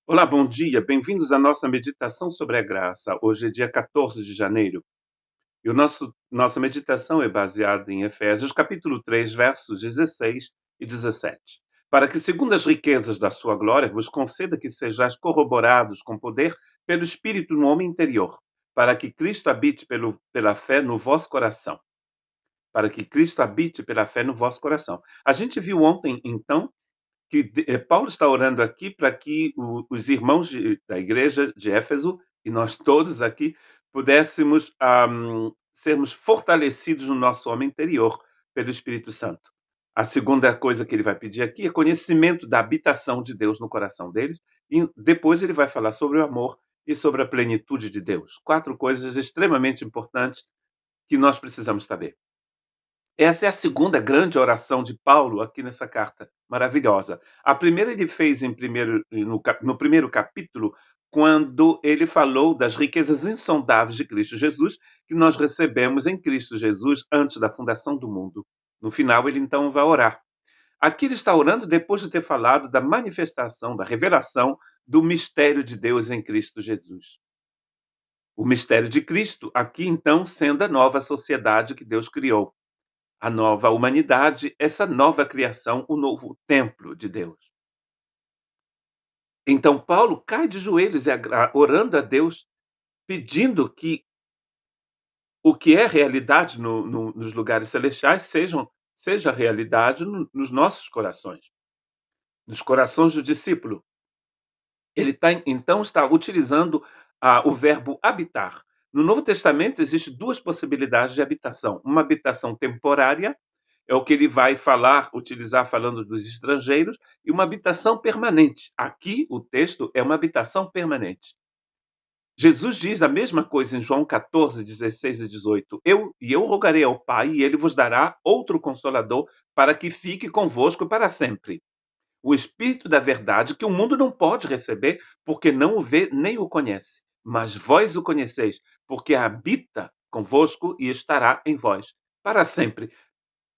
Olá, bom dia. Bem-vindos à nossa meditação sobre a graça. Hoje é dia 14 de janeiro. E nossa meditação é baseada em Efésios, capítulo 3, versos 16 e 17. Para que, segundo as riquezas da sua glória, vos conceda que sejais corroborados com poder pelo Espírito no homem interior, para que Cristo habite pela fé no vosso coração. Para que Cristo habite pela fé no vosso coração. A gente viu ontem, então, que Paulo está orando aqui para que os irmãos da igreja de Éfeso e nós todos aqui pudéssemos sermos fortalecidos no nosso homem interior pelo Espírito Santo. A segunda coisa que ele vai pedir aqui é conhecimento da habitação de Deus no coração deles, e depois ele vai falar sobre o amor e sobre a plenitude de Deus. 4 coisas extremamente importantes que nós precisamos saber. Essa é a segunda grande oração de Paulo aqui nessa carta maravilhosa. A primeira ele fez no primeiro capítulo, quando ele falou das riquezas insondáveis de Cristo Jesus, que nós recebemos em Cristo Jesus antes da fundação do mundo. No final, ele então vai orar. Aqui ele está orando depois de ter falado da manifestação, da revelação do mistério de Deus em Cristo Jesus. O mistério de Cristo, aqui então sendo a nova sociedade que Deus criou, a nova humanidade, essa nova criação, o novo templo de Deus. Então, Paulo cai de joelhos orando a Deus, pedindo que o que é realidade nos lugares celestiais seja realidade nos nossos corações, nos corações do discípulo. Ele então está utilizando o verbo habitar. No Novo Testamento, existem duas possibilidades de habitação. Uma habitação temporária, é o que ele vai utilizar falando dos estrangeiros, e uma habitação permanente. Aqui, o texto é uma habitação permanente. Jesus diz a mesma coisa em João 14, 16 e 18. Eu rogarei ao Pai, e ele vos dará outro Consolador, para que fique convosco para sempre. O Espírito da verdade, que o mundo não pode receber, porque não o vê nem o conhece. Mas vós o conheceis, porque habita convosco e estará em vós para sempre.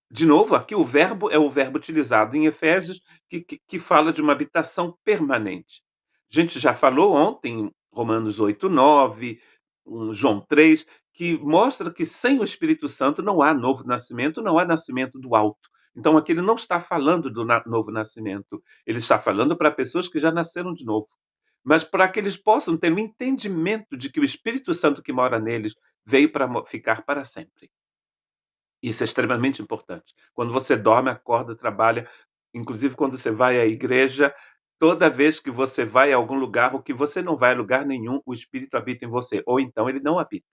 De novo, aqui o verbo é o verbo utilizado em Efésios, que fala de uma habitação permanente. A gente já falou ontem, Romanos 8, 9, João 3, que mostra que sem o Espírito Santo não há novo nascimento, não há nascimento do alto. Então, aqui ele não está falando do novo nascimento, ele está falando para pessoas que já nasceram de novo. Mas para que eles possam ter um entendimento de que o Espírito Santo que mora neles veio para ficar para sempre. Isso é extremamente importante. Quando você dorme, acorda, trabalha, inclusive quando você vai à igreja, toda vez que você vai a algum lugar, ou que você não vai a lugar nenhum, o Espírito habita em você, ou então ele não habita.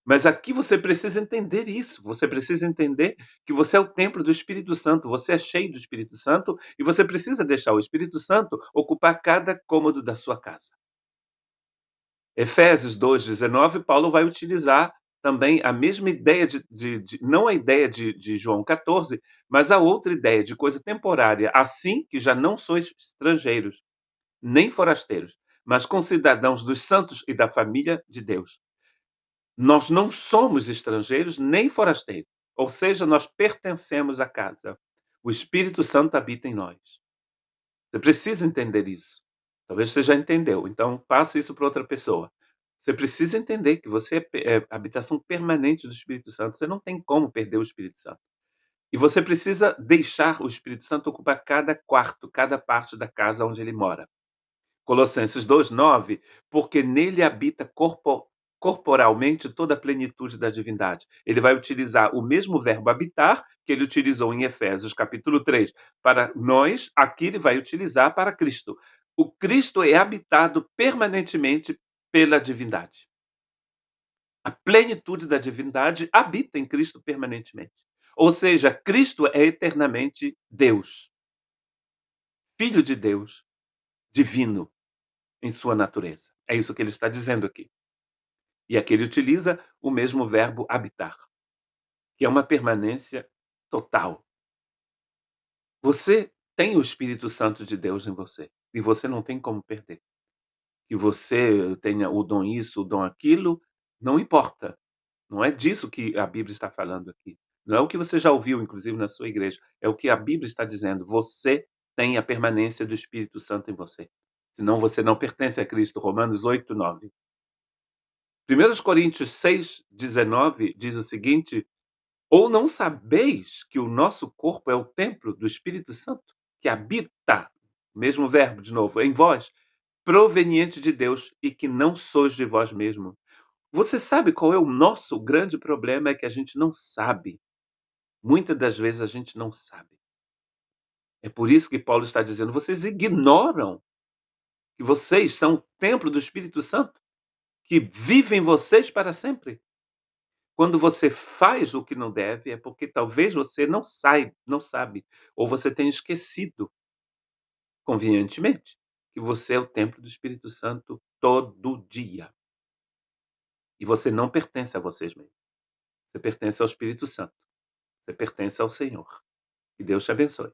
Mas aqui você precisa entender isso, você precisa entender que você é o templo do Espírito Santo, você é cheio do Espírito Santo, e você precisa deixar o Espírito Santo ocupar cada cômodo da sua casa. Efésios 2,19, Paulo vai utilizar também a mesma ideia, não a ideia de João 14, mas a outra ideia de coisa temporária, assim que já não sois estrangeiros, nem forasteiros, mas concidadãos dos santos e da família de Deus. Nós não somos estrangeiros nem forasteiros, ou seja, nós pertencemos à casa. O Espírito Santo habita em nós. Você precisa entender isso. Talvez você já entendeu, então passe isso para outra pessoa. Você precisa entender que você é habitação permanente do Espírito Santo. Você não tem como perder o Espírito Santo. E você precisa deixar o Espírito Santo ocupar cada quarto, cada parte da casa onde ele mora. Colossenses 2,9, porque nele habita corporalmente toda a plenitude da divindade. Ele vai utilizar o mesmo verbo habitar que ele utilizou em Efésios capítulo 3 para nós, aqui ele vai utilizar para Cristo. O Cristo é habitado permanentemente pela divindade. A plenitude da divindade habita em Cristo permanentemente. Ou seja, Cristo é eternamente Deus, Filho de Deus, divino em sua natureza. É isso que ele está dizendo aqui. E aqui ele utiliza o mesmo verbo habitar, que é uma permanência total. Você tem o Espírito Santo de Deus em você, e você não tem como perder. Que você tenha o dom isso, o dom aquilo, não importa. Não é disso que a Bíblia está falando aqui. Não é o que você já ouviu, inclusive, na sua igreja. É o que a Bíblia está dizendo. Você tem a permanência do Espírito Santo em você. Senão você não pertence a Cristo. Romanos 8, 9. 1 Coríntios 6, 19 diz o seguinte: ou não sabeis que o nosso corpo é o templo do Espírito Santo, que habita, mesmo verbo de novo, em vós, proveniente de Deus, e que não sois de vós mesmo. Você sabe qual é o nosso grande problema? É que a gente não sabe. Muitas das vezes a gente não sabe. É por isso que Paulo está dizendo: vocês ignoram que vocês são o templo do Espírito Santo, que vive em vocês para sempre. Quando você faz o que não deve, é porque talvez você não sabe, ou você tenha esquecido, convenientemente, que você é o templo do Espírito Santo todo dia. E você não pertence a vocês mesmos. Você pertence ao Espírito Santo. Você pertence ao Senhor. Que Deus te abençoe.